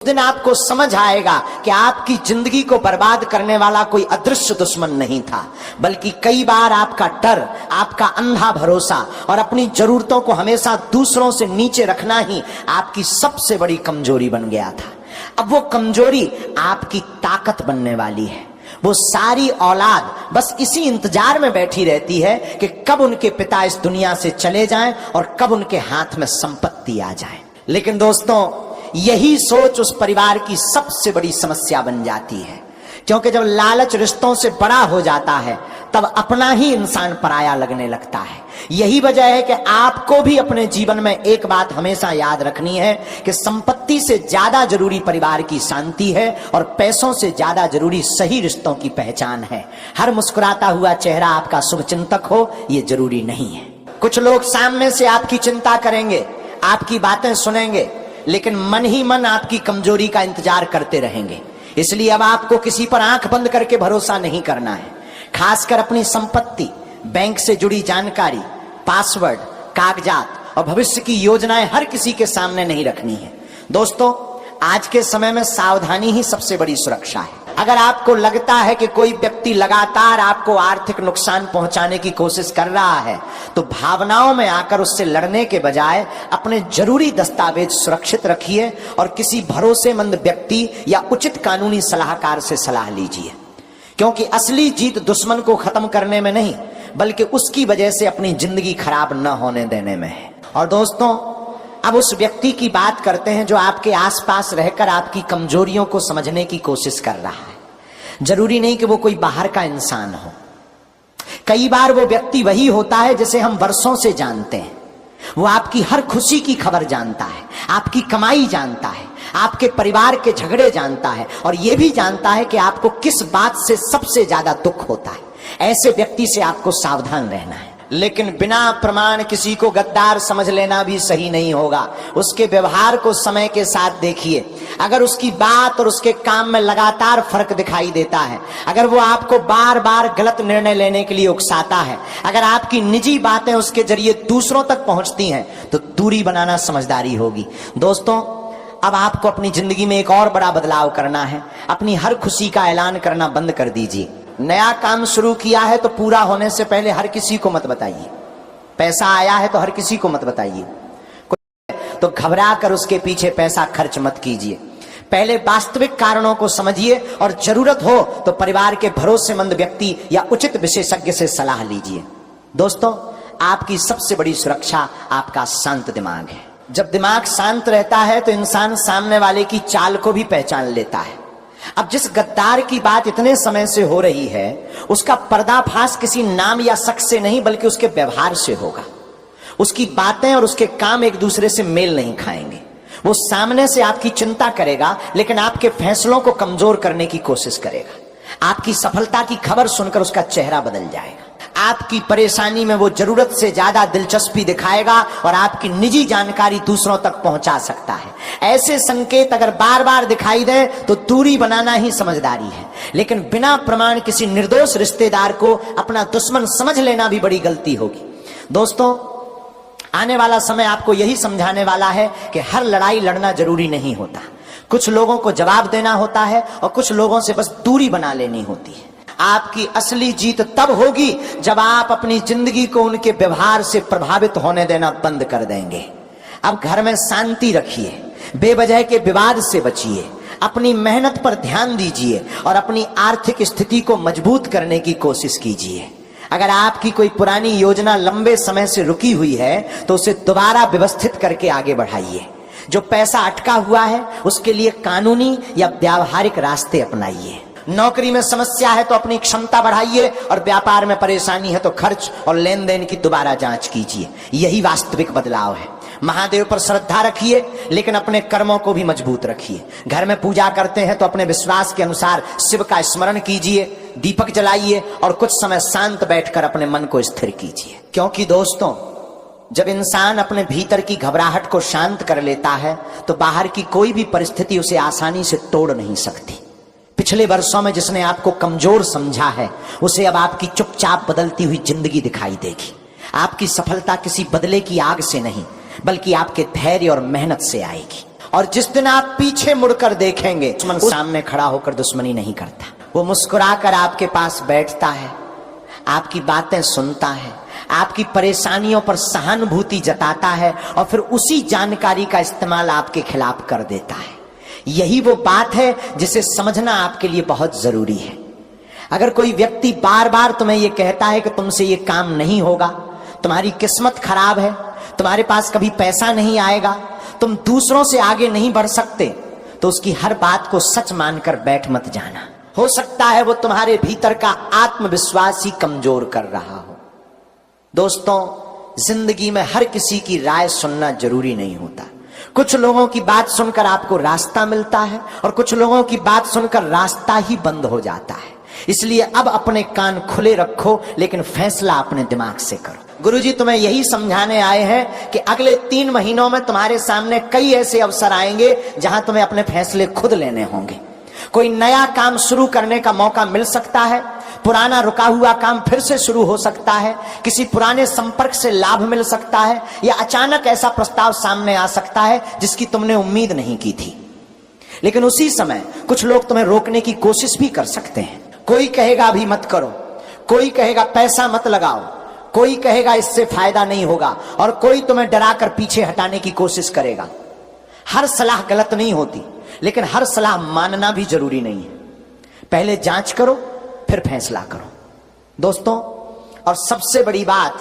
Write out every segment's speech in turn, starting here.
दिन आपको समझ आएगा कि आपकी जिंदगी को बर्बाद करने वाला कोई अदृश्य दुश्मन नहीं था, बल्कि कई बार आपका डर, आपका अंधा भरोसा और अपनी जरूरतों को हमेशा दूसरों से नीचे रखना ही आपकी सबसे बड़ी कमजोरी बन गया था। अब वो कमजोरी आपकी ताकत बनने वाली है। वो सारी औलाद बस इसी इंतजार में बैठी रहती है कि कब उनके पिता इस दुनिया से चले जाएं और कब उनके हाथ में संपत्ति आ जाए। लेकिन दोस्तों, यही सोच उस परिवार की सबसे बड़ी समस्या बन जाती है, क्योंकि जब लालच रिश्तों से बड़ा हो जाता है तब अपना ही इंसान पराया लगने लगता है। यही वजह है कि आपको भी अपने जीवन में एक बात हमेशा याद रखनी है कि संपत्ति से ज्यादा जरूरी परिवार की शांति है और पैसों से ज्यादा जरूरी सही रिश्तों की पहचान है। हर मुस्कुराता हुआ चेहरा आपका शुभचिंतक हो, यह जरूरी नहीं है। कुछ लोग सामने से आपकी चिंता करेंगे, आपकी बातें सुनेंगे, लेकिन मन ही मन आपकी कमजोरी का इंतजार करते रहेंगे। इसलिए अब आपको किसी पर आंख बंद करके भरोसा नहीं करना है। खासकर अपनी संपत्ति, बैंक से जुड़ी जानकारी, पासवर्ड, कागजात और भविष्य की योजनाएं हर किसी के सामने नहीं रखनी है। दोस्तों, आज के समय में सावधानी ही सबसे बड़ी सुरक्षा है। अगर आपको लगता है कि कोई व्यक्ति लगातार आपको आर्थिक नुकसान पहुंचाने की कोशिश कर रहा है, तो भावनाओं में आकर उससे लड़ने के बजाय अपने जरूरी दस्तावेज सुरक्षित रखिए और किसी भरोसेमंद व्यक्ति या उचित कानूनी सलाहकार से सलाह लीजिए, क्योंकि असली जीत दुश्मन को खत्म करने में नहीं, बल्कि उसकी वजह से अपनी जिंदगी खराब न होने देने में है। और दोस्तों, अब उस व्यक्ति की बात करते हैं जो आपके आसपास रहकर आपकी कमजोरियों को समझने की कोशिश कर रहा है। जरूरी नहीं कि वो कोई बाहर का इंसान हो। कई बार वो व्यक्ति वही होता है जिसे हम वर्षों से जानते हैं। वो आपकी हर खुशी की खबर जानता है, आपकी कमाई जानता है, आपके परिवार के झगड़े जानता है और ये भी जानता है कि आपको किस बात से सबसे ज्यादा दुख होता है। ऐसे व्यक्ति से आपको सावधान रहना है। लेकिन बिना प्रमाण किसी को गद्दार समझ लेना भी सही नहीं होगा। उसके व्यवहार को समय के साथ देखिए। अगर उसकी बात और उसके काम में लगातार फर्क दिखाई देता है, अगर वो आपको बार बार गलत निर्णय लेने के लिए उकसाता है, अगर आपकी निजी बातें उसके जरिए दूसरों तक पहुंचती हैं, तो दूरी बनाना समझदारी होगी। दोस्तों, अब आपको अपनी जिंदगी में एक और बड़ा बदलाव करना है। अपनी हर खुशी का ऐलान करना बंद कर दीजिए। नया काम शुरू किया है तो पूरा होने से पहले हर किसी को मत बताइए। पैसा आया है तो हर किसी को मत बताइए। तो घबरा कर उसके पीछे पैसा खर्च मत कीजिए। पहले वास्तविक कारणों को समझिए और जरूरत हो तो परिवार के भरोसेमंद व्यक्ति या उचित विशेषज्ञ से सलाह लीजिए। दोस्तों, आपकी सबसे बड़ी सुरक्षा आपका शांत दिमाग है। जब दिमाग शांत रहता है तो इंसान सामने वाले की चाल को भी पहचान लेता है। अब जिस गद्दार की बात इतने समय से हो रही है, उसका पर्दाफाश किसी नाम या शख्स से नहीं बल्कि उसके व्यवहार से होगा। उसकी बातें और उसके काम एक दूसरे से मेल नहीं खाएंगे। वो सामने से आपकी चिंता करेगा, लेकिन आपके फैसलों को कमजोर करने की कोशिश करेगा। आपकी सफलता की खबर सुनकर उसका चेहरा बदल जाएगा। आपकी परेशानी में वो जरूरत से ज्यादा दिलचस्पी दिखाएगा और आपकी निजी जानकारी दूसरों तक पहुंचा सकता है। ऐसे संकेत अगर बार बार दिखाई दे तो दूरी बनाना ही समझदारी है। लेकिन बिना प्रमाण किसी निर्दोष रिश्तेदार को अपना दुश्मन समझ लेना भी बड़ी गलती होगी। दोस्तों, आने वाला समय आपको यही समझाने वाला है कि हर लड़ाई लड़ना जरूरी नहीं होता। कुछ लोगों को जवाब देना होता है और कुछ लोगों से बस दूरी बना लेनी होती है। आपकी असली जीत तब होगी जब आप अपनी जिंदगी को उनके व्यवहार से प्रभावित होने देना बंद कर देंगे। अब घर में शांति रखिए, बेवजह के विवाद से बचिए, अपनी मेहनत पर ध्यान दीजिए और अपनी आर्थिक स्थिति को मजबूत करने की कोशिश कीजिए। अगर आपकी कोई पुरानी योजना लंबे समय से रुकी हुई है तो उसे दोबारा व्यवस्थित करके आगे बढ़ाइए। जो पैसा अटका हुआ है उसके लिए कानूनी या व्यावहारिक रास्ते अपनाइए। नौकरी में समस्या है तो अपनी क्षमता बढ़ाइए और व्यापार में परेशानी है तो खर्च और लेन देन की दोबारा जांच कीजिए। यही वास्तविक बदलाव है। महादेव पर श्रद्धा रखिए, लेकिन अपने कर्मों को भी मजबूत रखिए। घर में पूजा करते हैं तो अपने विश्वास के अनुसार शिव का स्मरण कीजिए, दीपक जलाइए और कुछ समय शांत बैठकर अपने मन को स्थिर कीजिए। क्योंकि दोस्तों, जब इंसान अपने भीतर की घबराहट को शांत कर लेता है तो बाहर की कोई भी परिस्थिति उसे आसानी से तोड़ नहीं सकती। पिछले वर्षों में जिसने आपको कमजोर समझा है, उसे अब आपकी चुपचाप बदलती हुई जिंदगी दिखाई देगी। आपकी सफलता किसी बदले की आग से नहीं, बल्कि आपके धैर्य और मेहनत से आएगी। और जिस दिन आप पीछे मुड़कर देखेंगे, दुश्मन सामने खड़ा होकर दुश्मनी नहीं करता। वो मुस्कुराकर आपके पास बैठता है, आपकी बातें सुनता है, आपकी परेशानियों पर सहानुभूति जताता है और फिर उसी जानकारी का इस्तेमाल आपके खिलाफ कर देता है। यही वो बात है जिसे समझना आपके लिए बहुत जरूरी है। अगर कोई व्यक्ति बार बार तुम्हें यह कहता है कि तुमसे ये काम नहीं होगा, तुम्हारी किस्मत खराब है, तुम्हारे पास कभी पैसा नहीं आएगा, तुम दूसरों से आगे नहीं बढ़ सकते, तो उसकी हर बात को सच मानकर बैठ मत जाना। हो सकता है वो तुम्हारे भीतर का आत्मविश्वास ही कमजोर कर रहा हो। दोस्तों, जिंदगी में हर किसी की राय सुनना जरूरी नहीं होता। कुछ लोगों की बात सुनकर आपको रास्ता मिलता है और कुछ लोगों की बात सुनकर रास्ता ही बंद हो जाता है। इसलिए अब अपने कान खुले रखो, लेकिन फैसला अपने दिमाग से करो। गुरुजी तुम्हें यही समझाने आए हैं कि अगले 3 महीनों में तुम्हारे सामने कई ऐसे अवसर आएंगे जहां तुम्हें अपने फैसले खुद लेने होंगे। कोई नया काम शुरू करने का मौका मिल सकता है, पुराना रुका हुआ काम फिर से शुरू हो सकता है, किसी पुराने संपर्क से लाभ मिल सकता है, या अचानक ऐसा प्रस्ताव सामने आ सकता है जिसकी तुमने उम्मीद नहीं की थी। लेकिन उसी समय कुछ लोग तुम्हें रोकने की कोशिश भी कर सकते हैं। कोई कहेगा अभी मत करो, कोई कहेगा पैसा मत लगाओ, कोई कहेगा इससे फायदा नहीं होगा, और कोई तुम्हें डराकर पीछे हटाने की कोशिश करेगा। हर सलाह गलत नहीं होती, लेकिन हर सलाह मानना भी जरूरी नहीं है। पहले जांच करो, फिर फैसला करो। दोस्तों, और सबसे बड़ी बात,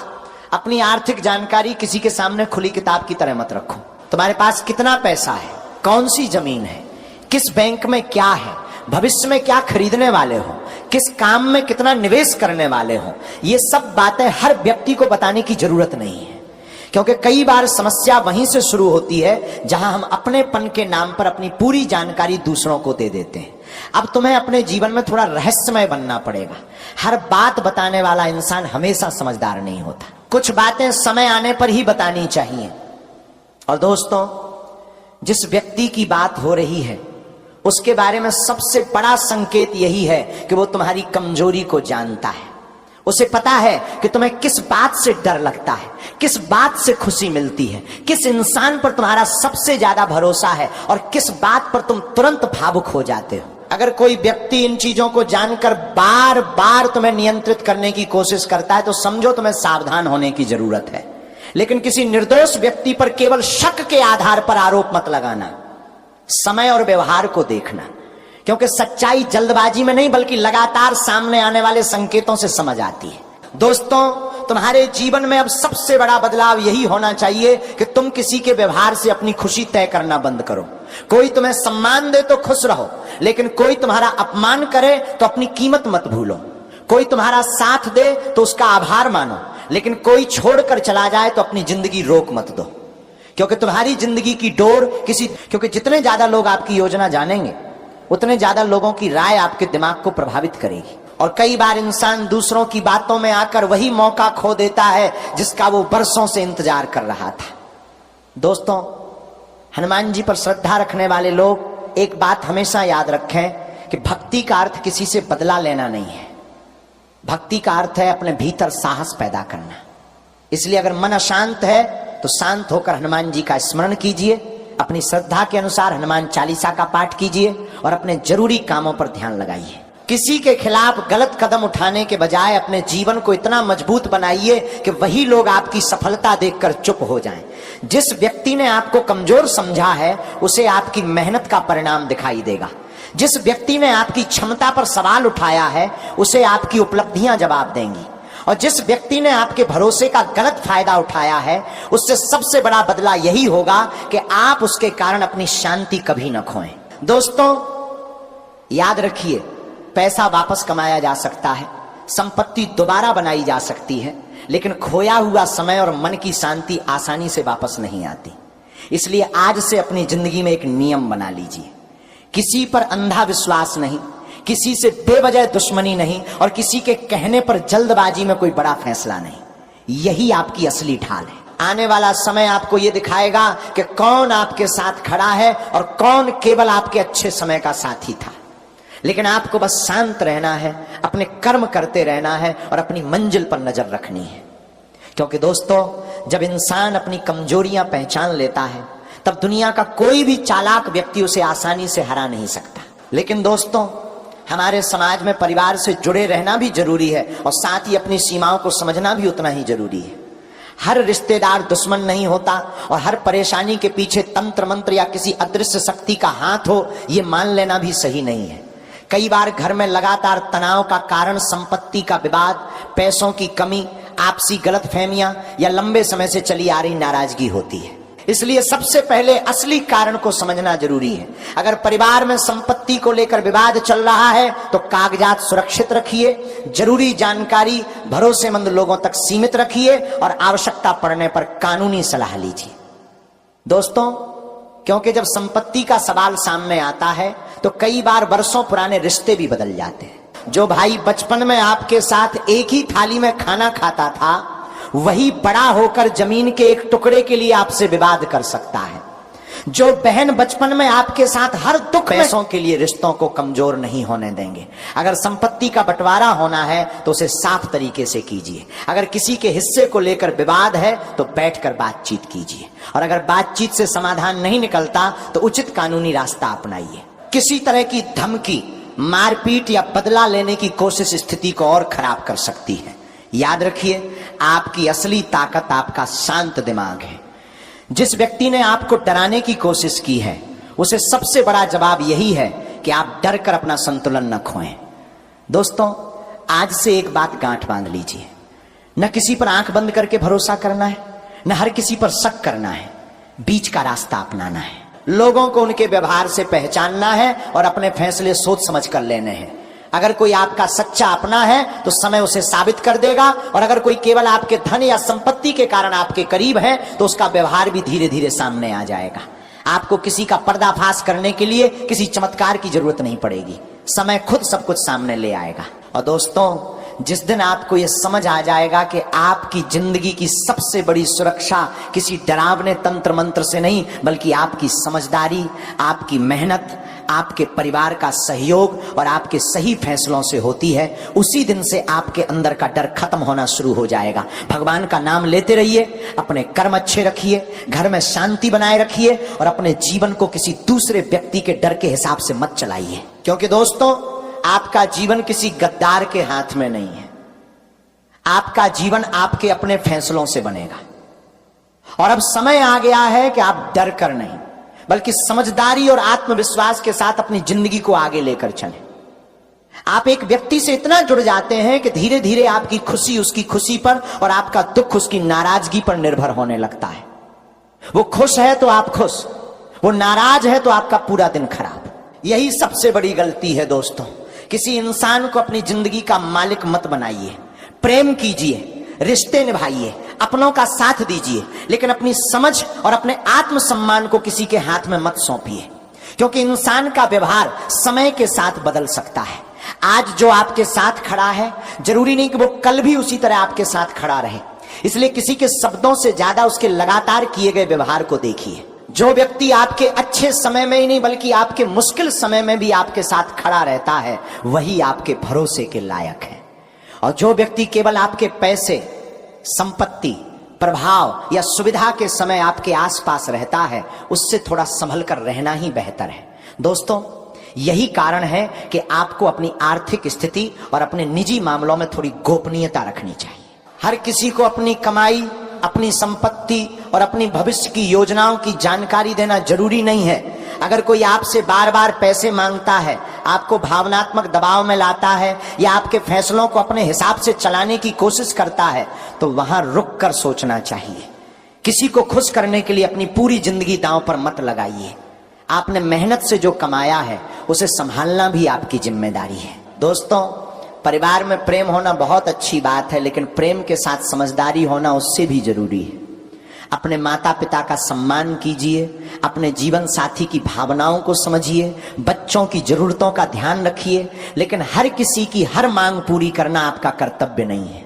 अपनी आर्थिक जानकारी किसी के सामने खुली किताब की तरह मत रखो। तुम्हारे पास कितना पैसा है, कौन सी जमीन है, किस बैंक में क्या है, भविष्य में क्या खरीदने वाले हो, किस काम में कितना निवेश करने वाले हो, ये सब बातें हर व्यक्ति को बताने की जरूरत नहीं है। क्योंकि कई बार समस्या वहीं से शुरू होती है जहां हम अपनेपन के नाम पर अपनी पूरी जानकारी दूसरों को दे देते हैं। अब तुम्हें अपने जीवन में थोड़ा रहस्यमय बनना पड़ेगा। हर बात बताने वाला इंसान हमेशा समझदार नहीं होता। कुछ बातें समय आने पर ही बतानी चाहिए। और दोस्तों, जिस व्यक्ति की बात हो रही है उसके बारे में सबसे बड़ा संकेत यही है कि वो तुम्हारी कमजोरी को जानता है। उसे पता है कि तुम्हें किस बात से डर लगता है, किस बात से खुशी मिलती है, किस इंसान पर तुम्हारा सबसे ज्यादा भरोसा है और किस बात पर तुम तुरंत भावुक हो जाते हो। अगर कोई व्यक्ति इन चीजों को जानकर बार बार तुम्हें नियंत्रित करने की कोशिश करता है तो समझो तुम्हें सावधान होने की जरूरत है। लेकिन किसी निर्दोष व्यक्ति पर केवल शक के आधार पर आरोप मत लगाना। समय और व्यवहार को देखना, क्योंकि सच्चाई जल्दबाजी में नहीं बल्कि लगातार सामने आने वाले संकेतों से समझ आती है। दोस्तों, तुम्हारे जीवन में अब सबसे बड़ा बदलाव यही होना चाहिए कि तुम किसी के व्यवहार से अपनी खुशी तय करना बंद करो। कोई तुम्हें सम्मान दे तो खुश रहो, लेकिन कोई तुम्हारा अपमान करे तो अपनी कीमत मत भूलो। कोई तुम्हारा साथ दे तो उसका आभार मानो, लेकिन कोई छोड़कर चला जाए तो अपनी जिंदगी रोक मत दो। क्योंकि तुम्हारी जिंदगी की डोर क्योंकि जितने ज्यादा लोग आपकी योजना जानेंगे उतने ज्यादा लोगों की राय आपके दिमाग को प्रभावित करेगी। और कई बार इंसान दूसरों की बातों में आकर वही मौका खो देता है जिसका वो बरसों से इंतजार कर रहा था। दोस्तों, हनुमान जी पर श्रद्धा रखने वाले लोग एक बात हमेशा याद रखें कि भक्ति का अर्थ किसी से बदला लेना नहीं है। भक्ति का अर्थ है अपने भीतर साहस पैदा करना। इसलिए अगर मन अशांत है तो शांत होकर हनुमान जी का स्मरण कीजिए, अपनी श्रद्धा के अनुसार हनुमान चालीसा का पाठ कीजिए और अपने जरूरी कामों पर ध्यान लगाइए। किसी के खिलाफ गलत कदम उठाने के बजाय अपने जीवन को इतना मजबूत बनाइए कि वही लोग आपकी सफलता देखकर चुप हो जाएं। जिस व्यक्ति ने आपको कमजोर समझा है उसे आपकी मेहनत का परिणाम दिखाई देगा। जिस व्यक्ति ने आपकी क्षमता पर सवाल उठाया है उसे आपकी उपलब्धियां जवाब देंगी, और जिस व्यक्ति ने आपके भरोसे का गलत फायदा उठाया है उससे सबसे बड़ा बदला यही होगा कि आप उसके कारण अपनी शांति कभी न खोएं। दोस्तों, याद रखिए, पैसा वापस कमाया जा सकता है, संपत्ति दोबारा बनाई जा सकती है, लेकिन खोया हुआ समय और मन की शांति आसानी से वापस नहीं आती। इसलिए आज से अपनी जिंदगी में एक नियम बना लीजिए। किसी पर अंधा विश्वास नहीं, किसी से बेवजह दुश्मनी नहीं, और किसी के कहने पर जल्दबाजी में कोई बड़ा फैसला नहीं। यही आपकी असली ढाल है। आने वाला समय आपको यह दिखाएगा कि कौन आपके साथ खड़ा है और कौन केवल आपके अच्छे समय का साथी था। लेकिन आपको बस शांत रहना है, अपने कर्म करते रहना है और अपनी मंजिल पर नजर रखनी है। क्योंकि दोस्तों, जब इंसान अपनी कमजोरियां पहचान लेता है तब दुनिया का कोई भी चालाक व्यक्ति उसे आसानी से हरा नहीं सकता। लेकिन दोस्तों, हमारे समाज में परिवार से जुड़े रहना भी जरूरी है और साथ ही अपनी सीमाओं को समझना भी उतना ही जरूरी है। हर रिश्तेदार दुश्मन नहीं होता और हर परेशानी के पीछे तंत्र मंत्र या किसी अदृश्य शक्ति का हाथ हो, यह मान लेना भी सही नहीं है। कई बार घर में लगातार तनाव का कारण संपत्ति का विवाद, पैसों की कमी, आपसी गलतफहमियां या लंबे समय से चली आ रही नाराजगी होती है। इसलिए सबसे पहले असली कारण को समझना जरूरी है। अगर परिवार में संपत्ति को लेकर विवाद चल रहा है तो कागजात सुरक्षित रखिए, जरूरी जानकारी भरोसेमंद लोगों तक सीमित रखिए और आवश्यकता पड़ने पर कानूनी सलाह लीजिए। दोस्तों, क्योंकि जब संपत्ति का सवाल सामने आता है तो कई बार वर्षों पुराने रिश्ते भी बदल जाते हैं। जो भाई बचपन में आपके साथ एक ही थाली में खाना खाता था, वही बड़ा होकर जमीन के एक टुकड़े के लिए आपसे विवाद कर सकता है। जो बहन बचपन में आपके साथ हर दुख पैसों के लिए रिश्तों को कमजोर नहीं होने देंगे। अगर संपत्ति का बंटवारा होना है तो उसे साफ तरीके से कीजिए। अगर किसी के हिस्से को लेकर विवाद है तो बैठकर बातचीत कीजिए और अगर बातचीत से समाधान नहीं निकलता तो उचित कानूनी रास्ता अपनाइए। किसी तरह की धमकी, मारपीट या बदला लेने की कोशिश स्थिति को और खराब कर सकती है। याद रखिए, आपकी असली ताकत आपका शांत दिमाग है। जिस व्यक्ति ने आपको डराने की कोशिश की है उसे सबसे बड़ा जवाब यही है कि आप डर कर अपना संतुलन न खोएं। दोस्तों, आज से एक बात गांठ बांध लीजिए, न किसी पर आंख बंद करके भरोसा करना है, न हर किसी पर शक करना है। बीच का रास्ता अपनाना है। लोगों को उनके व्यवहार से पहचानना है और अपने फैसले सोच समझ कर लेने हैं। अगर कोई आपका सच्चा अपना है तो समय उसे साबित कर देगा और अगर कोई केवल आपके धन या संपत्ति के कारण आपके करीब है तो उसका व्यवहार भी धीरे धीरे सामने आ जाएगा। आपको किसी का पर्दाफाश करने के लिए किसी चमत्कार की जरूरत नहीं पड़ेगी, समय खुद सब कुछ सामने ले आएगा। और दोस्तों, जिस दिन आपको यह समझ आ जाएगा कि आपकी जिंदगी की सबसे बड़ी सुरक्षा किसी डरावने तंत्र मंत्र से नहीं बल्कि आपकी समझदारी, आपकी मेहनत, आपके परिवार का सहयोग और आपके सही फैसलों से होती है, उसी दिन से आपके अंदर का डर खत्म होना शुरू हो जाएगा। भगवान का नाम लेते रहिए, अपने कर्म अच्छे रखिए, घर में शांति बनाए रखिए और अपने जीवन को किसी दूसरे व्यक्ति के डर के हिसाब से मत चलाइए। क्योंकि दोस्तों, आपका जीवन किसी गद्दार के हाथ में नहीं है। आपका जीवन आपके अपने फैसलों से बनेगा। और अब समय आ गया है कि आप डर कर नहीं बल्कि समझदारी और आत्मविश्वास के साथ अपनी जिंदगी को आगे लेकर चलें। आप एक व्यक्ति से इतना जुड़ जाते हैं कि धीरे धीरे आपकी खुशी उसकी खुशी पर और आपका दुख उसकी नाराजगी पर निर्भर होने लगता है। वो खुश है तो आप खुश, वो नाराज है तो आपका पूरा दिन खराब। यही सबसे बड़ी गलती है दोस्तों। किसी इंसान को अपनी जिंदगी का मालिक मत बनाइए। प्रेम कीजिए, रिश्ते निभाइए, अपनों का साथ दीजिए, लेकिन अपनी समझ और अपने आत्मसम्मान को किसी के हाथ में मत सौंपिए। क्योंकि इंसान का व्यवहार समय के साथ बदल सकता है। आज जो आपके साथ खड़ा है जरूरी नहीं कि वो कल भी उसी तरह आपके साथ खड़ा रहे। इसलिए किसी के शब्दों से ज्यादा उसके लगातार किए गए व्यवहार को देखिए। जो व्यक्ति आपके अच्छे समय में ही नहीं बल्कि आपके मुश्किल समय में भी आपके साथ खड़ा रहता है वही आपके भरोसे के लायक है। और जो व्यक्ति केवल आपके पैसे, संपत्ति, प्रभाव या सुविधा के समय आपके आसपास रहता है उससे थोड़ा संभल कर रहना ही बेहतर है। दोस्तों, यही कारण है कि आपको अपनी आर्थिक स्थिति और अपने निजी मामलों में थोड़ी गोपनीयता रखनी चाहिए। हर किसी को अपनी कमाई, अपनी संपत्ति और अपनी भविष्य की योजनाओं की जानकारी देना जरूरी नहीं है। अगर कोई आपसे बार बार पैसे मांगता है, आपको भावनात्मक दबाव में लाता है या आपके फैसलों को अपने हिसाब से चलाने की कोशिश करता है तो वहां रुक कर सोचना चाहिए। किसी को खुश करने के लिए अपनी पूरी जिंदगी दांव पर मत लगाइए। आपने मेहनत से जो कमाया है उसे संभालना भी आपकी जिम्मेदारी है। दोस्तों, परिवार में प्रेम होना बहुत अच्छी बात है, लेकिन प्रेम के साथ समझदारी होना उससे भी जरूरी है। अपने माता पिता का सम्मान कीजिए, अपने जीवन साथी की भावनाओं को समझिए, बच्चों की जरूरतों का ध्यान रखिए, लेकिन हर किसी की हर मांग पूरी करना आपका कर्तव्य नहीं है।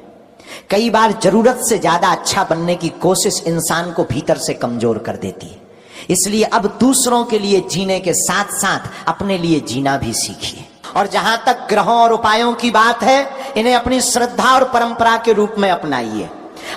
कई बार जरूरत से ज्यादा अच्छा बनने की कोशिश इंसान को भीतर से कमजोर कर देती है। इसलिए अब दूसरों के लिए जीने के साथ साथ अपने लिए जीना भी सीखिए। और जहां तक ग्रहों और उपायों की बात है, इन्हें अपनी श्रद्धा और परंपरा के रूप में अपनाइए।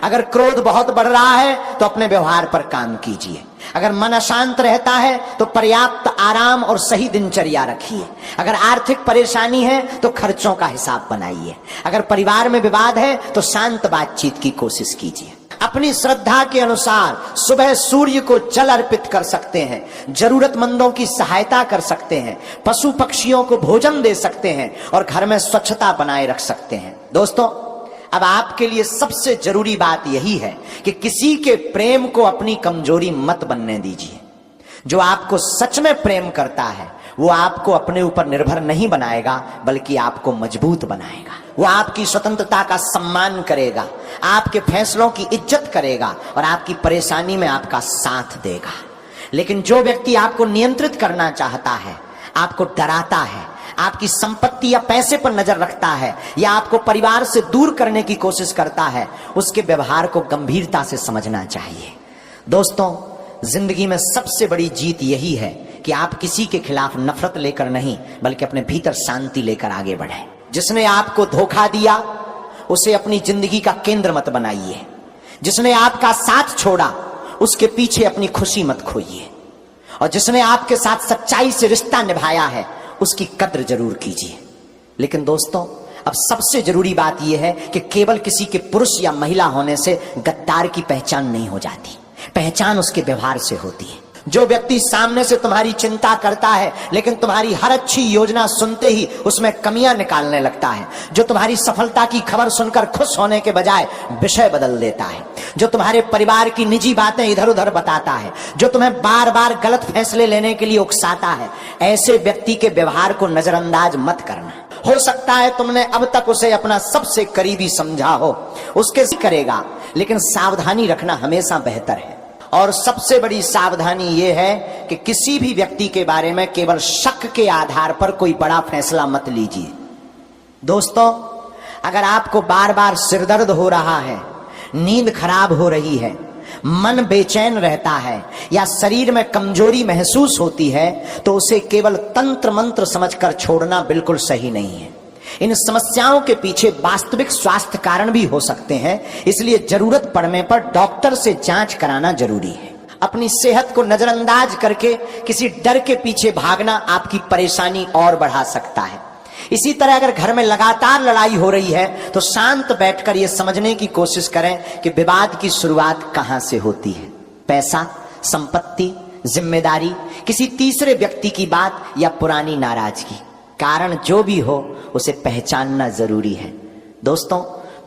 अगर क्रोध बहुत बढ़ रहा है तो अपने व्यवहार पर काम कीजिए। अगर मन अशांत रहता है तो पर्याप्त आराम और सही दिनचर्या रखिए। अगर आर्थिक परेशानी है तो खर्चों का हिसाब बनाइए। अगर परिवार में विवाद है तो शांत बातचीत की कोशिश कीजिए। अपनी श्रद्धा के अनुसार सुबह सूर्य को जल अर्पित कर सकते हैं, जरूरतमंदों की सहायता कर सकते हैं, पशु पक्षियों को भोजन दे सकते हैं और घर में स्वच्छता बनाए रख सकते हैं। दोस्तों, अब आपके लिए सबसे जरूरी बात यही है कि किसी के प्रेम को अपनी कमजोरी मत बनने दीजिए। जो आपको सच में प्रेम करता है वो आपको अपने ऊपर निर्भर नहीं बनाएगा, बल्कि आपको मजबूत बनाएगा। वो आपकी स्वतंत्रता का सम्मान करेगा, आपके फैसलों की इज्जत करेगा और आपकी परेशानी में आपका साथ देगा। लेकिन जो व्यक्ति आपको नियंत्रित करना चाहता है, आपको डराता है, आपकी संपत्ति या पैसे पर नजर रखता है या आपको परिवार से दूर करने की कोशिश करता है, उसके व्यवहार को गंभीरता से समझना चाहिए। दोस्तों, जिंदगी में सबसे बड़ी जीत यही है कि आप किसी के खिलाफ नफरत लेकर नहीं, बल्कि अपने भीतर शांति लेकर आगे बढ़ें। जिसने आपको धोखा दिया उसे अपनी जिंदगी का केंद्र मत बनाइए। जिसने आपका साथ छोड़ा उसके पीछे अपनी खुशी मत खोइए। और जिसने आपके साथ सच्चाई से रिश्ता निभाया है उसकी कद्र जरूर कीजिए। लेकिन दोस्तों, अब सबसे जरूरी बात यह है कि केवल किसी के पुरुष या महिला होने से गद्दार की पहचान नहीं हो जाती। पहचान उसके व्यवहार से होती है। जो व्यक्ति सामने से तुम्हारी चिंता करता है लेकिन तुम्हारी हर अच्छी योजना सुनते ही उसमें कमियां निकालने लगता है, जो तुम्हारी सफलता की खबर सुनकर खुश होने के बजाय विषय बदल देता है, जो तुम्हारे परिवार की निजी बातें इधर उधर बताता है, जो तुम्हें बार बार गलत फैसले लेने के लिए उकसाता है, ऐसे व्यक्ति के व्यवहार को नजरअंदाज मत करना। हो सकता है तुमने अब तक उसे अपना सबसे करीबी समझा हो, उसके करेगा, लेकिन सावधानी रखना हमेशा बेहतर है। और सबसे बड़ी सावधानी यह है कि किसी भी व्यक्ति के बारे में केवल शक के आधार पर कोई बड़ा फैसला मत लीजिए। दोस्तों, अगर आपको बार बार सिरदर्द हो रहा है, नींद खराब हो रही है, मन बेचैन रहता है या शरीर में कमजोरी महसूस होती है, तो उसे केवल तंत्र मंत्र समझकर छोड़ना बिल्कुल सही नहीं है। इन समस्याओं के पीछे वास्तविक स्वास्थ्य कारण भी हो सकते हैं, इसलिए जरूरत पड़ने पर डॉक्टर से जांच कराना जरूरी है। अपनी सेहत को नजरअंदाज करके किसी डर के पीछे भागना आपकी परेशानी और बढ़ा सकता है। इसी तरह अगर घर में लगातार लड़ाई हो रही है तो शांत बैठकर यह समझने की कोशिश करें कि विवाद की शुरुआत कहां से होती है। पैसा, संपत्ति, जिम्मेदारी, किसी तीसरे व्यक्ति की बात या पुरानी नाराजगी। कारण जो भी हो उसे पहचानना जरूरी है। दोस्तों,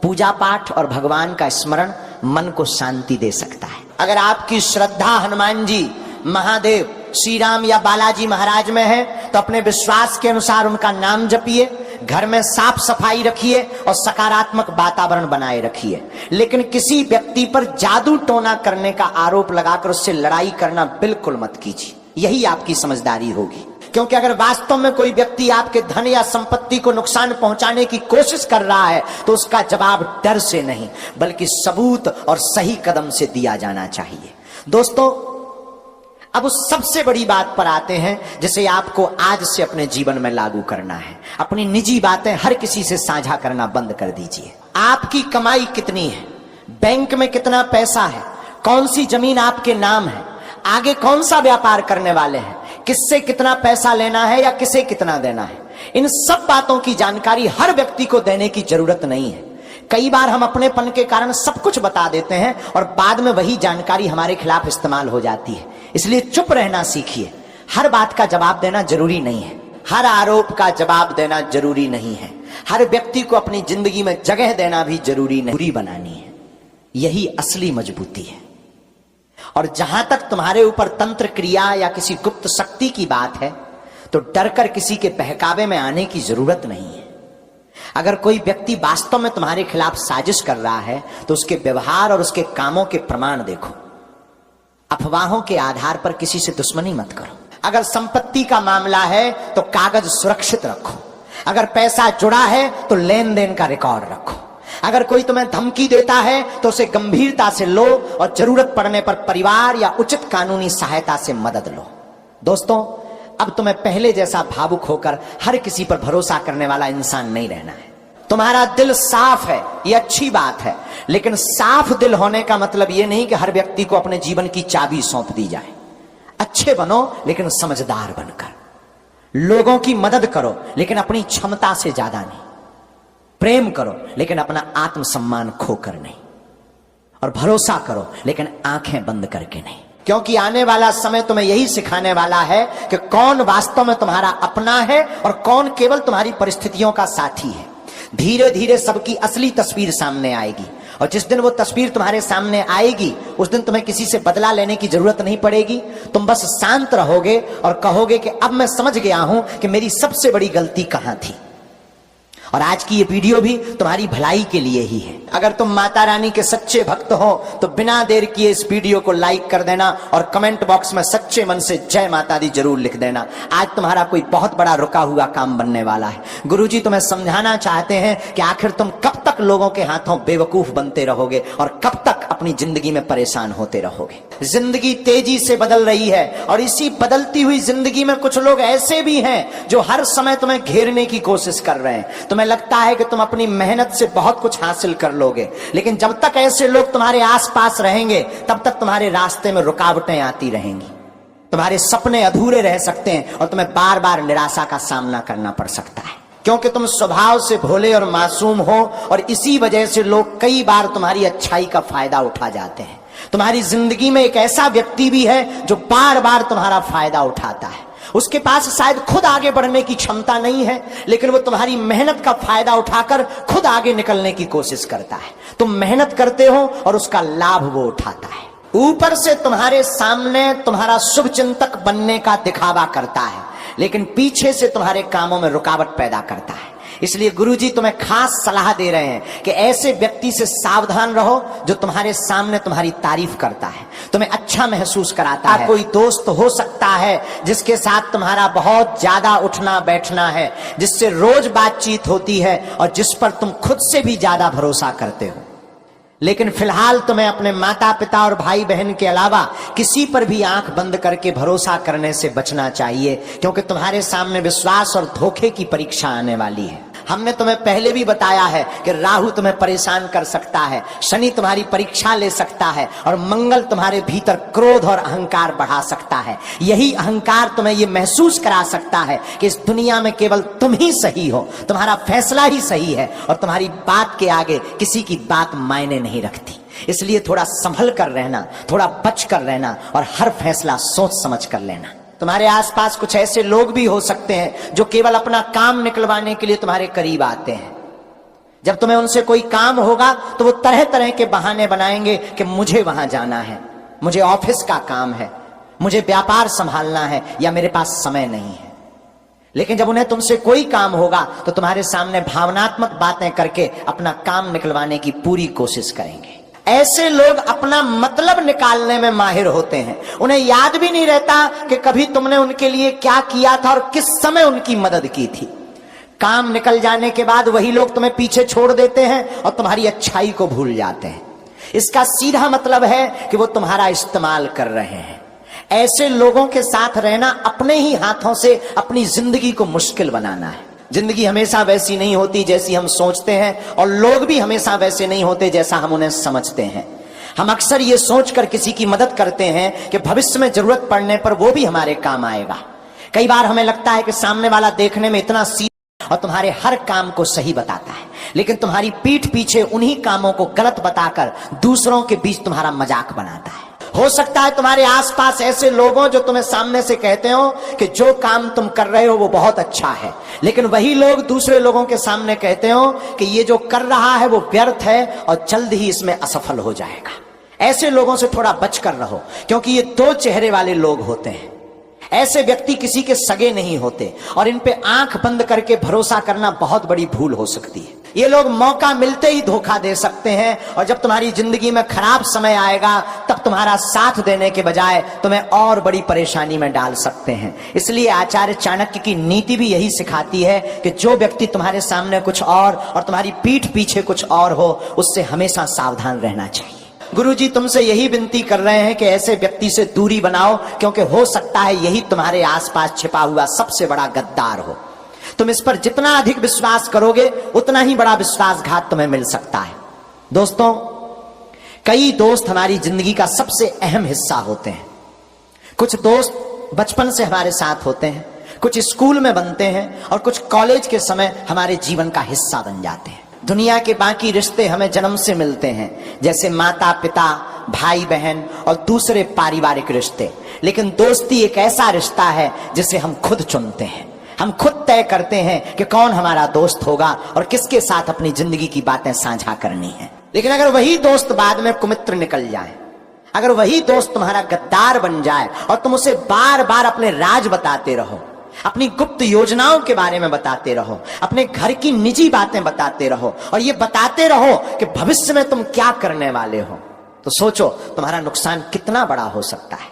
पूजा पाठ और भगवान का स्मरण मन को शांति दे सकता है। अगर आपकी श्रद्धा हनुमान जी, महादेव, श्री राम या बालाजी महाराज में है तो अपने विश्वास के अनुसार उनका नाम जपिए, घर में साफ सफाई रखिए और सकारात्मक वातावरण बनाए रखिए। लेकिन किसी व्यक्ति पर जादू टोना करने का आरोप लगाकर उससे लड़ाई करना बिल्कुल मत कीजिए। यही आपकी समझदारी होगी। क्योंकि अगर वास्तव में कोई व्यक्ति आपके धन या संपत्ति को नुकसान पहुंचाने की कोशिश कर रहा है तो उसका जवाब डर से नहीं बल्कि सबूत और सही कदम से दिया जाना चाहिए। दोस्तों, अब उस सबसे बड़ी बात पर आते हैं जिसे आपको आज से अपने जीवन में लागू करना है। अपनी निजी बातें हर किसी से साझा करना बंद कर दीजिए। आपकी कमाई कितनी है, बैंक में कितना पैसा है, कौन सी जमीन आपके नाम है, आगे कौन सा व्यापार करने वाले हैं, किससे कितना पैसा लेना है या किसे कितना देना है, इन सब बातों की जानकारी हर व्यक्ति को देने की जरूरत नहीं है। कई बार हम अपनेपन के कारण सब कुछ बता देते हैं और बाद में वही जानकारी हमारे खिलाफ इस्तेमाल हो जाती है। इसलिए चुप रहना सीखिए। हर बात का जवाब देना जरूरी नहीं है, हर आरोप का जवाब देना जरूरी नहीं है, हर व्यक्ति को अपनी जिंदगी में जगह देना भी जरूरी नहीं। दूरी बनानी है, यही असली मजबूती है। और जहां तक तुम्हारे ऊपर तंत्र क्रिया या किसी गुप्त शक्ति की बात है तो डरकर किसी के बहकावे में आने की जरूरत नहीं है। अगर कोई व्यक्ति वास्तव में तुम्हारे खिलाफ साजिश कर रहा है तो उसके व्यवहार और उसके कामों के प्रमाण देखो। अफवाहों के आधार पर किसी से दुश्मनी मत करो। अगर संपत्ति का मामला है तो कागज सुरक्षित रखो। अगर पैसा जुड़ा है तो लेन देन का रिकॉर्ड रखो। अगर कोई तुम्हें धमकी देता है तो उसे गंभीरता से लो और जरूरत पड़ने पर परिवार या उचित कानूनी सहायता से मदद लो। दोस्तों, अब तुम्हें पहले जैसा भावुक होकर हर किसी पर भरोसा करने वाला इंसान नहीं रहना है। तुम्हारा दिल साफ है, ये अच्छी बात है, लेकिन साफ दिल होने का मतलब ये नहीं कि हर व्यक्ति को अपने जीवन की चाबी सौंप दी जाए। अच्छे बनो लेकिन समझदार बनकर, लोगों की मदद करो लेकिन अपनी क्षमता से ज्यादा नहीं, प्रेम करो लेकिन अपना आत्मसम्मान खोकर नहीं, और भरोसा करो लेकिन आंखें बंद करके नहीं। क्योंकि आने वाला समय तुम्हें यही सिखाने वाला है कि कौन वास्तव में तुम्हारा अपना है और कौन केवल तुम्हारी परिस्थितियों का साथी है। धीरे धीरे सबकी असली तस्वीर सामने आएगी, और जिस दिन वो तस्वीर तुम्हारे सामने आएगी उस दिन तुम्हें किसी से बदला लेने की जरूरत नहीं पड़ेगी। तुम बस शांत रहोगे और कहोगे कि अब मैं समझ गया हूं कि मेरी सबसे बड़ी गलती कहां थी। और आज की ये वीडियो भी तुम्हारी भलाई के लिए ही है। अगर तुम माता रानी के सच्चे भक्त हो तो बिना देर किए इस वीडियो को लाइक कर देना और कमेंट बॉक्स में सच्चे मन से जय माता दी जरूर लिख देना। आज तुम्हारा कोई बहुत बड़ा रुका हुआ काम बनने वाला है। गुरुजी तुम्हें समझाना चाहते हैं कि आखिर तुम कब तक लोगों के हाथों बेवकूफ बनते रहोगे और कब तक अपनी जिंदगी में परेशान होते रहोगे। जिंदगी तेजी से बदल रही है और इसी बदलती हुई जिंदगी में कुछ लोग ऐसे भी हैं जो हर समय तुम्हें घेरने की कोशिश कर रहे हैं। तुम्हें लगता है कि तुम अपनी मेहनत से बहुत कुछ हासिल कर लोगे, लेकिन जब तक ऐसे लोग तुम्हारे आसपास रहेंगे तब तक तुम्हारे रास्ते में रुकावटें आती रहेंगी। तुम्हारे सपने अधूरे रह सकते हैं और तुम्हें बार बार निराशा का सामना करना पड़ सकता है, क्योंकि तुम स्वभाव से भोले और मासूम हो और इसी वजह से लोग कई बार तुम्हारी अच्छाई का फायदा उठा जाते हैं। तुम्हारी जिंदगी में एक ऐसा व्यक्ति भी है जो बार बार तुम्हारा फायदा उठाता है। उसके पास शायद खुद आगे बढ़ने की क्षमता नहीं है, लेकिन वो तुम्हारी मेहनत का फायदा उठाकर खुद आगे निकलने की कोशिश करता है। तुम मेहनत करते हो और उसका लाभ वो उठाता है। ऊपर से तुम्हारे सामने तुम्हारा शुभ चिंतक बनने का दिखावा करता है, लेकिन पीछे से तुम्हारे कामों में रुकावट पैदा करता है। इसलिए गुरुजी तुम्हें खास सलाह दे रहे हैं कि ऐसे व्यक्ति से सावधान रहो जो तुम्हारे सामने तुम्हारी तारीफ करता है, तुम्हें अच्छा महसूस कराता है। कोई दोस्त हो सकता है जिसके साथ तुम्हारा बहुत ज्यादा उठना बैठना है, जिससे रोज बातचीत होती है और जिस पर तुम खुद से भी ज्यादा भरोसा करते हो। लेकिन फिलहाल तुम्हें अपने माता पिता और भाई बहन के अलावा किसी पर भी आंख बंद करके भरोसा करने से बचना चाहिए, क्योंकि तुम्हारे सामने विश्वास और धोखे की परीक्षा आने वाली है। हमने तुम्हें पहले भी बताया है कि राहु तुम्हें परेशान कर सकता है, शनि तुम्हारी परीक्षा ले सकता है और मंगल तुम्हारे भीतर क्रोध और अहंकार बढ़ा सकता है। यही अहंकार तुम्हें यह महसूस करा सकता है कि इस दुनिया में केवल तुम ही सही हो, तुम्हारा फैसला ही सही है और तुम्हारी बात के आगे किसी की बात मायने नहीं रखती। इसलिए थोड़ा संभल कर रहना, थोड़ा बच कर रहना और हर फैसला सोच समझ कर लेना। तुम्हारे आसपास कुछ ऐसे लोग भी हो सकते हैं जो केवल अपना काम निकलवाने के लिए तुम्हारे करीब आते हैं। जब तुम्हें उनसे कोई काम होगा तो वो तरह तरह के बहाने बनाएंगे कि मुझे वहां जाना है, मुझे ऑफिस का काम है, मुझे व्यापार संभालना है या मेरे पास समय नहीं है। लेकिन जब उन्हें तुमसे कोई काम होगा तो तुम्हारे सामने भावनात्मक बातें करके अपना काम निकलवाने की पूरी कोशिश करेंगे। ऐसे लोग अपना मतलब निकालने में माहिर होते हैं। उन्हें याद भी नहीं रहता कि कभी तुमने उनके लिए क्या किया था और किस समय उनकी मदद की थी। काम निकल जाने के बाद वही लोग तुम्हें पीछे छोड़ देते हैं और तुम्हारी अच्छाई को भूल जाते हैं। इसका सीधा मतलब है कि वो तुम्हारा इस्तेमाल कर रहे हैं। ऐसे लोगों के साथ रहना अपने ही हाथों से अपनी जिंदगी को मुश्किल बनाना है। जिंदगी हमेशा वैसी नहीं होती जैसी हम सोचते हैं, और लोग भी हमेशा वैसे नहीं होते जैसा हम उन्हें समझते हैं। हम अक्सर ये सोचकर किसी की मदद करते हैं कि भविष्य में जरूरत पड़ने पर वो भी हमारे काम आएगा। कई बार हमें लगता है कि सामने वाला देखने में इतना सीधा और तुम्हारे हर काम को सही बताता है, लेकिन तुम्हारी पीठ पीछे उन्हीं कामों को गलत बताकर दूसरों के बीच तुम्हारा मजाक बनाता है। हो सकता है तुम्हारे आसपास ऐसे लोग हों जो तुम्हें सामने से कहते हो कि जो काम तुम कर रहे हो वो बहुत अच्छा है, लेकिन वही लोग दूसरे लोगों के सामने कहते हो कि ये जो कर रहा है वो व्यर्थ है और जल्द ही इसमें असफल हो जाएगा। ऐसे लोगों से थोड़ा बचकर रहो, क्योंकि ये दो चेहरे वाले लोग होते हैं। ऐसे व्यक्ति किसी के सगे नहीं होते और इन पे आंख बंद करके भरोसा करना बहुत बड़ी भूल हो सकती है। ये लोग मौका मिलते ही धोखा दे सकते हैं और जब तुम्हारी जिंदगी में खराब समय आएगा तब तुम्हारा साथ देने के बजाय तुम्हें और बड़ी परेशानी में डाल सकते हैं। इसलिए आचार्य चाणक्य की नीति भी यही सिखाती है कि जो व्यक्ति तुम्हारे सामने कुछ और तुम्हारी पीठ पीछे कुछ और हो, उससे हमेशा सावधान रहना चाहिए। गुरुजी तुमसे यही विनती कर रहे हैं कि ऐसे व्यक्ति से दूरी बनाओ, क्योंकि हो सकता है यही तुम्हारे आसपास छिपा हुआ सबसे बड़ा गद्दार हो। तुम इस पर जितना अधिक विश्वास करोगे उतना ही बड़ा विश्वासघात तुम्हें मिल सकता है। दोस्तों, कई दोस्त हमारी जिंदगी का सबसे अहम हिस्सा होते हैं। कुछ दोस्त बचपन से हमारे साथ होते हैं, कुछ स्कूल में बनते हैं और कुछ कॉलेज के समय हमारे जीवन का हिस्सा बन जाते हैं। दुनिया के बाकी रिश्ते हमें जन्म से मिलते हैं, जैसे माता पिता, भाई बहन और दूसरे पारिवारिक रिश्ते। लेकिन दोस्ती एक ऐसा रिश्ता है जिसे हम खुद चुनते हैं। हम खुद तय करते हैं कि कौन हमारा दोस्त होगा और किसके साथ अपनी जिंदगी की बातें साझा करनी है। लेकिन अगर वही दोस्त बाद में कुमित्र निकल जाए, अगर वही दोस्त तुम्हारा गद्दार बन जाए और तुम उसे बार बार अपने राज बताते रहो, अपनी गुप्त योजनाओं के बारे में बताते रहो, अपने घर की निजी बातें बताते रहो और ये बताते रहो कि भविष्य में तुम क्या करने वाले हो, तो सोचो तुम्हारा नुकसान कितना बड़ा हो सकता है।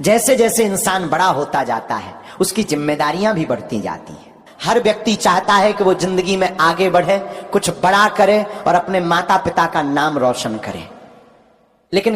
जैसे जैसे इंसान बड़ा होता जाता है उसकी जिम्मेदारियां भी बढ़ती जाती हैं। हर व्यक्ति चाहता है कि वो जिंदगी में आगे बढ़े, कुछ बड़ा करे और अपने माता पिता का नाम रोशन करे। लेकिन